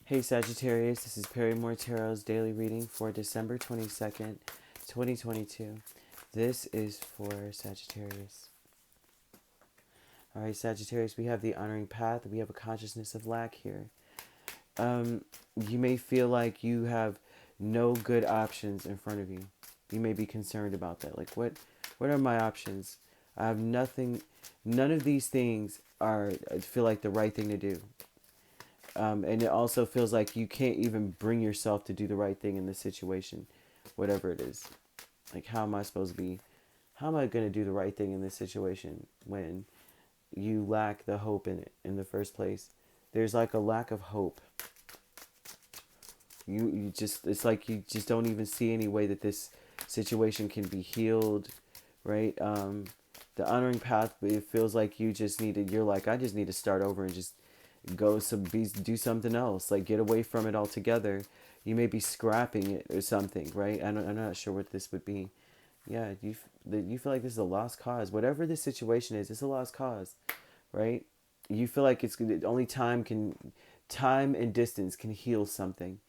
Hey Sagittarius, this is Perrymore Tarot's daily reading for December 22nd, 2022. This is for Sagittarius. Alright, Sagittarius, we have the honoring path. We have a consciousness of lack here. You may feel like you have no good options in front of you. You may be concerned about that. Like, what are my options? I have nothing. None of these things feel like the right thing to do. And it also feels like you can't even bring yourself to do the right thing in this situation, whatever it is. Like, how am I going to do the right thing in this situation when you lack the hope in it in the first place? There's like a lack of hope. It's like you just don't even see any way that this situation can be healed, right? The honoring path, it feels like you're like, I just need to start over and just do something else, like get away from it altogether. You may be scrapping it or something, right? I'm not sure what this would be. Yeah, you feel like this is a lost cause. Whatever this situation is, it's a lost cause, right? You feel like only time and distance can heal something,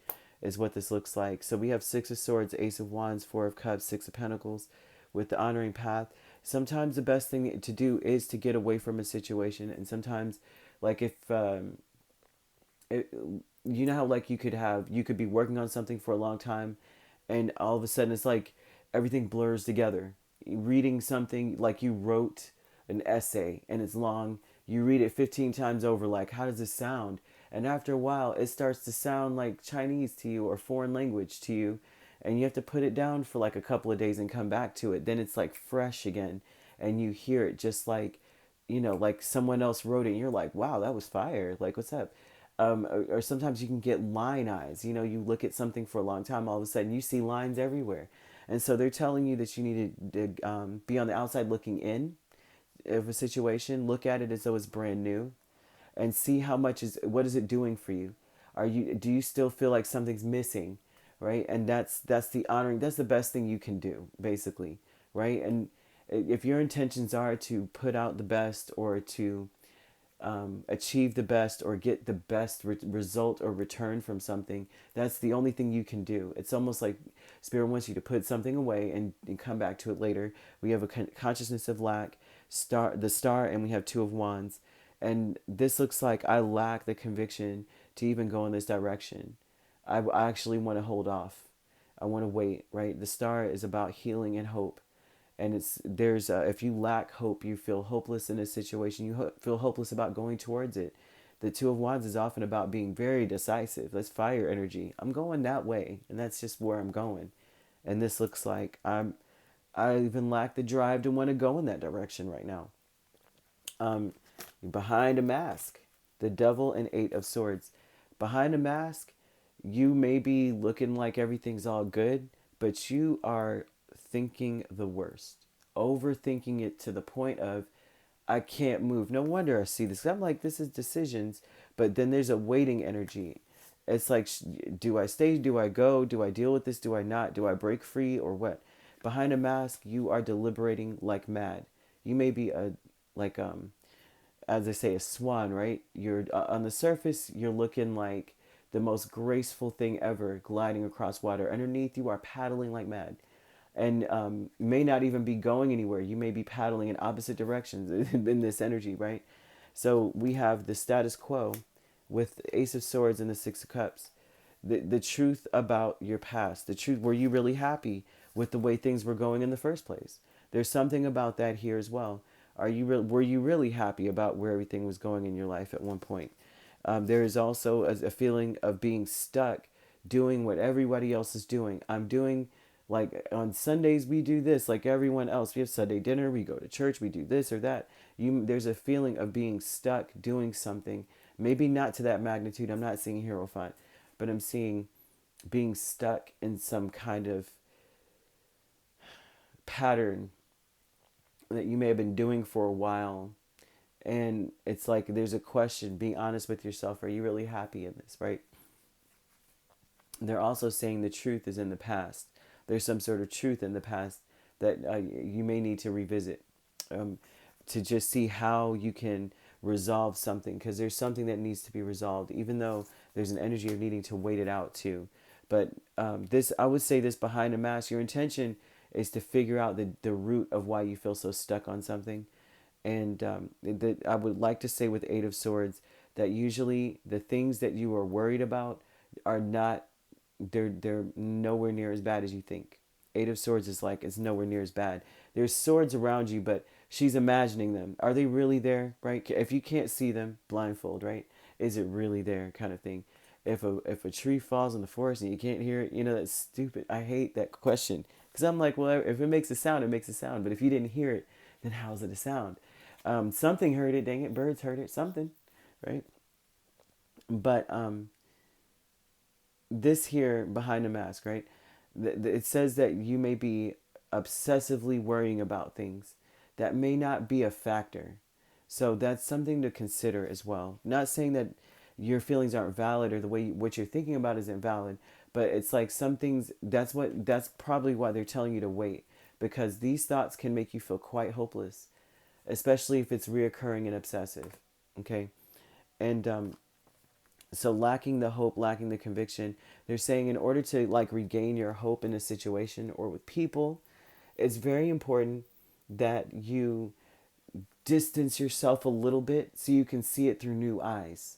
is what this looks like. So we have Six of Swords, Ace of Wands, Four of Cups, Six of Pentacles, with the honoring path. Sometimes the best thing to do is to get away from a situation, and sometimes, like if it, you know how like you could be working on something for a long time, and all of a sudden it's like everything blurs together. Reading something, like you wrote an essay and it's long, you read it 15 times over, like, how does this sound? And after a while it starts to sound like Chinese to you or foreign language to you, and you have to put it down for like a couple of days and come back to it. Then it's like fresh again, and you hear it just like, like someone else wrote it, and you're like, wow, that was fire. Like, what's up? Or sometimes you can get line eyes. You look at something for a long time, all of a sudden you see lines everywhere. And so they're telling you that you need to be on the outside looking in of a situation. Look at it as though it's brand new, and see what is it doing for you. Do you still feel like something's missing, right? And that's the honoring. That's the best thing you can do, basically, right? And if your intentions are to put out the best, or to achieve the best, or get the best result or return from something, that's the only thing you can do. It's almost like Spirit wants you to put something away and come back to it later. We have a consciousness of lack, the star, and we have Two of Wands. And this looks like I lack the conviction to even go in this direction. I actually want to hold off. I want to wait, right? The star is about healing and hope. And if you lack hope, you feel hopeless in a situation, you feel hopeless about going towards it. The Two of Wands is often about being very decisive. That's fire energy. I'm going that way, and that's just where I'm going. And this looks like I even lack the drive to want to go in that direction right now. Behind a mask, the Devil and Eight of Swords. Behind a mask, you may be looking like everything's all good, but you are thinking the worst, overthinking it to the point of, I can't move. No wonder I see this. I'm like, this is decisions, but then there's a waiting energy. It's like, do I stay? Do I go? Do I deal with this? Do I not? Do I break free or what? Behind a mask, you are deliberating like mad. You may be like as they say, a swan, right? You're on the surface, you're looking like the most graceful thing ever, gliding across water. Underneath, you are paddling like mad, and may not even be going anywhere. You may be paddling in opposite directions in this energy, right? So we have the status quo with the Ace of Swords and the Six of Cups. The truth about your past, the truth, were you really happy with the way things were going in the first place? There's something about that here as well. Were you really happy about where everything was going in your life at one point? There is also a feeling of being stuck, doing what everybody else is doing. I'm doing, like, on Sundays we do this like everyone else. We have Sunday dinner, we go to church, we do this or that. There's a feeling of being stuck doing something. Maybe not to that magnitude. I'm not seeing Hierophant, but I'm seeing being stuck in some kind of pattern that you may have been doing for a while. And it's like there's a question, being honest with yourself, are you really happy in this, right? They're also saying the truth is in the past. There's some sort of truth in the past that you may need to revisit, to just see how you can resolve something, because there's something that needs to be resolved. Even though There's an energy of needing to wait it out too. But this, I would say this behind a mask, your intention is to figure out the root of why you feel so stuck on something. And I would like to say with Eight of Swords that usually the things that you are worried about are not, they're nowhere near as bad as you think. Eight of Swords is like, it's nowhere near as bad. There's swords around you, but she's imagining them. Are they really there, right? If you can't see them, blindfold, right? Is it really there, kind of thing? If a tree falls in the forest and you can't hear it, that's stupid. I hate that question because I'm like, well, if it makes a sound, it makes a sound. But if you didn't hear it, then how's it a sound? Something heard it. Dang it, birds heard it. Something, right? But this here behind the mask, right? It says that you may be obsessively worrying about things that may not be a factor. So that's something to consider as well. Not saying that your feelings aren't valid or the way what you're thinking about isn't valid, but it's like some things, that's probably why they're telling you to wait, because these thoughts can make you feel quite hopeless, especially if it's reoccurring and obsessive. Okay. And so lacking the hope, lacking the conviction, they're saying in order to like regain your hope in a situation or with people, it's very important that you distance yourself a little bit so you can see it through new eyes.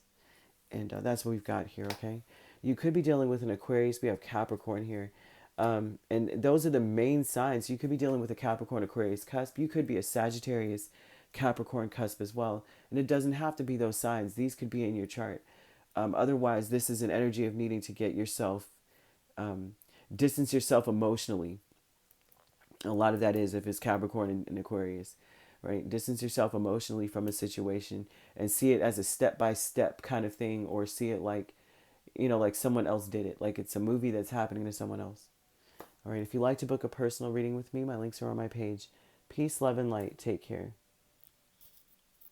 And that's what we've got here, okay? You could be dealing with an Aquarius. We have Capricorn here. And those are the main signs. You could be dealing with a Capricorn Aquarius cusp. You could be a Sagittarius Capricorn cusp as well. And it doesn't have to be those signs. These could be in your chart. Otherwise, this is an energy of needing to get yourself, distance yourself emotionally. A lot of that is if it's Capricorn and Aquarius, right? Distance yourself emotionally from a situation and see it as a step-by-step kind of thing, or see it like, like someone else did it. Like it's a movie that's happening to someone else. All right, if you'd like to book a personal reading with me, my links are on my page. Peace, love, and light. Take care.